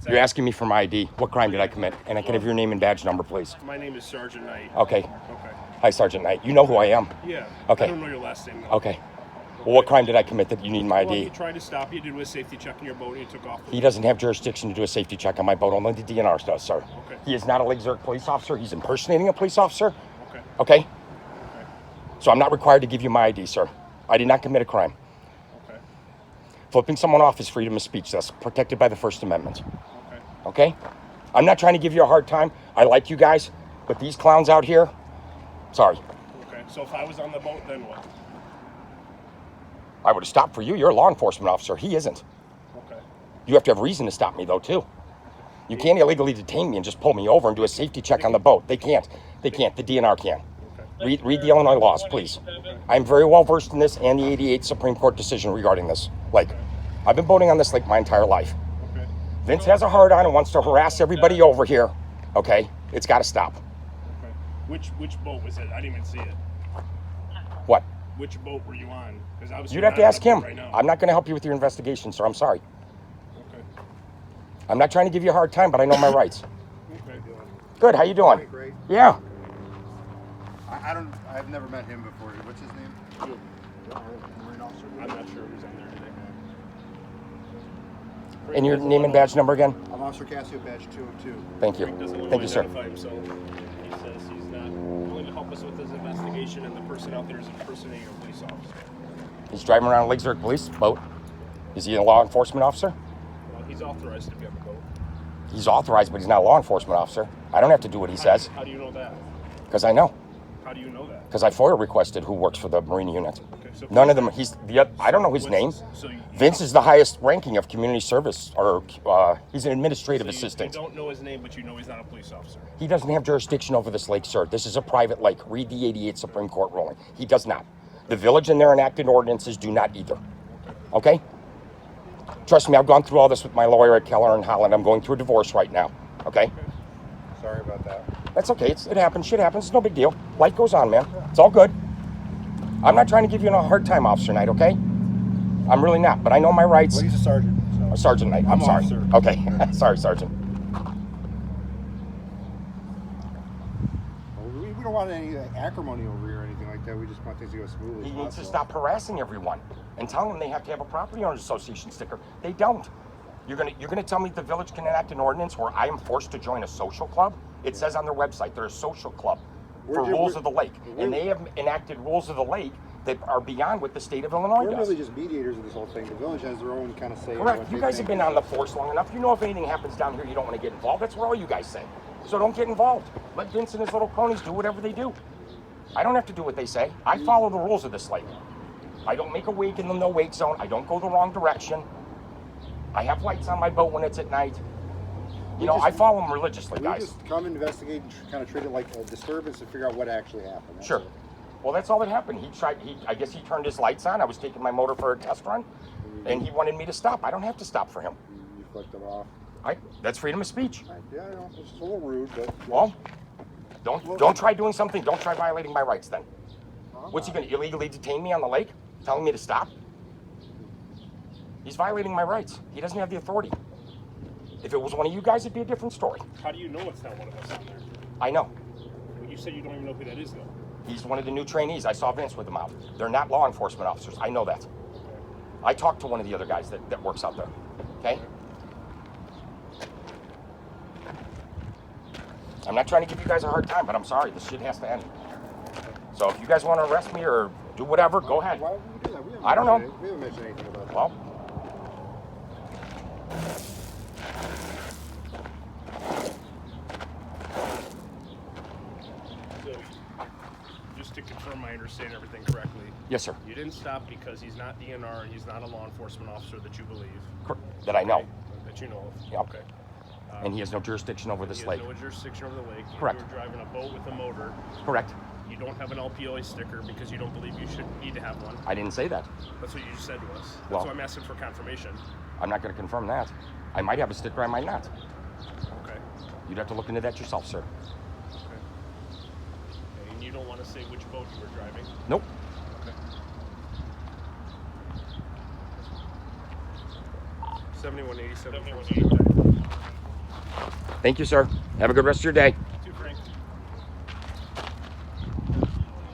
You're asking me for my ID. What crime did I commit? And I can have your name and badge number, please. My name is Sergeant Knight. Okay. Okay. Hi, Sergeant Knight. You know who I am. Yeah. Okay. I don't know your last name, though. Okay. Well, what crime did I commit that you need my Well, ID? he tried to stop you, did a safety check in your boat, and he took off. He doesn't have jurisdiction to do a safety check on my boat. Only the DNR does, sir. Okay. He is not a Lake Zurich police officer. He's impersonating a police officer. Okay. Okay? So I'm not required to give you my ID, sir. I did not commit a crime. Okay. Flipping someone off is freedom of speech. That's protected by the First Amendment. Okay. Okay? I'm not trying to give you a hard time. I like you guys, but these clowns out here, sorry. Okay. So if I was on the boat, then what? I would have stopped for you. You're a law enforcement officer. He isn't. Okay. You have to have reason to stop me, though, too. You can't illegally detain me and just pull me over and do a safety check on the boat. They can't. They can't. The DNR can. Read the Illinois laws, please. I'm very well versed in this and the 88 Supreme Court decision regarding this lake. I've been boating on this lake my entire life. Okay. Vince has a hard on and wants to harass everybody over here. Okay? It's got to stop. Okay. Which boat was it? I didn't even see it. What? Which boat were you on? Because obviously You'd you're have to not ask on a him. boat right now. I'm not going to help you with your investigation, sir. I'm sorry. Okay. I'm not trying to give you a hard time, but I know my rights. Okay. Good. How you doing? Great. Yeah. I've never met him before. What's his name? I'm not sure who's on there today. And your name and badge number again? I'm Officer Cassio, badge 202. Thank you. Rick doesn't want Thank to you, sir. identify himself. He says he's not willing to help us with his investigation, and the person out there is impersonating a police officer. He's driving around a Lake Zurich police boat. Is he a law enforcement officer? Well, he's authorized to be on the boat. He's authorized, but he's not a law enforcement officer. I don't have to do what he says, How do you know that? because I know. How do you know that? Because I FOIA requested who works for the Marine unit. Okay, so None of them. I don't know his name. Vince is the highest ranking of community service, or he's an administrative assistant. You don't know his name, but you know he's not a police officer. He doesn't have jurisdiction over this lake, sir. This is a private lake. Read the 88 Supreme Court ruling. He does not. The village and their enacted ordinances do not either. Okay? Trust me, I've gone through all this with my lawyer at Keller and Holland. I'm going through a divorce right now. Okay? Sorry about that. That's okay. It happens. Shit happens. It's no big deal. Life goes on, man. It's all good. I'm not trying to give you a hard time, Officer Knight, okay? I'm really not, but I know my rights. Well, he's a sergeant. So. Sergeant Knight, I'm sorry. officer. Okay. Sorry, Sergeant. Well, we don't want any acrimony over here or anything like that. We just want things to go smoothly. He as needs to possible. stop harassing everyone and telling them they have to have a property owners association sticker. They don't. You're gonna tell me the village can enact an ordinance where I am forced to join a social club? It says on their website they're a social club for rules of the lake, and they have enacted rules of the lake that are beyond what the state of Illinois We're does. really just mediators of this whole thing. The village has their own kind of say. in Correct. what You they guys have think. been on the force long enough. You know if anything happens down here, you don't want to get involved. That's what all you guys say. So don't get involved. Let Vince and his little cronies do whatever they do. I don't have to do what they say. I follow the rules of this lake. I don't make a wake in the no-wake zone. I don't go the wrong direction. I have lights on my boat when it's at night. You know, I follow them religiously, We guys. just come investigate and kind of treat it like a disturbance and figure out what actually happened. That's Sure. it. Well, that's all that happened. I guess he turned his lights on. I was taking my motor for a test run, and he wanted me to stop. I don't have to stop for him. You flipped it off. That's freedom of speech. Yeah, I know. It's a little rude, but. Well, don't try doing something. Don't try violating my rights then. What's he going to illegally detain me on the lake, telling me to stop? He's violating my rights. He doesn't have the authority. If it was one of you guys, it'd be a different story. How do you know it's not one of us on there? I know. Well, you said you don't even know who that is, though. He's one of the new trainees. I saw Vince with them out. They're not law enforcement officers. I know that. I talked to one of the other guys that works out there. Okay? I'm not trying to give you guys a hard time, but I'm sorry. This shit has to end. So if you guys want to arrest me or do whatever, go ahead. Why would we do that? We haven't I don't know. mentioned We haven't mentioned anything about that. Well, So, just to confirm I understand everything correctly, yes, sir. you didn't stop because he's not DNR and he's not a law enforcement officer that you believe. That I know. That you know of. Yep. Okay. And he has no jurisdiction over He this has lake. no jurisdiction over the lake. Correct. You were driving a boat with a motor. Correct. You don't have an LPOA sticker because you don't believe you should need to have one. I didn't say that. That's what you just said to us. That's Well- why I'm asking for confirmation. I'm not going to confirm that. I might have a sticker, I might not. Okay. You'd have to look into that yourself, sir. Okay. And you don't want to say which boat you were driving? Nope. Okay. 7187. Thank you, sir. Have a good rest of your day.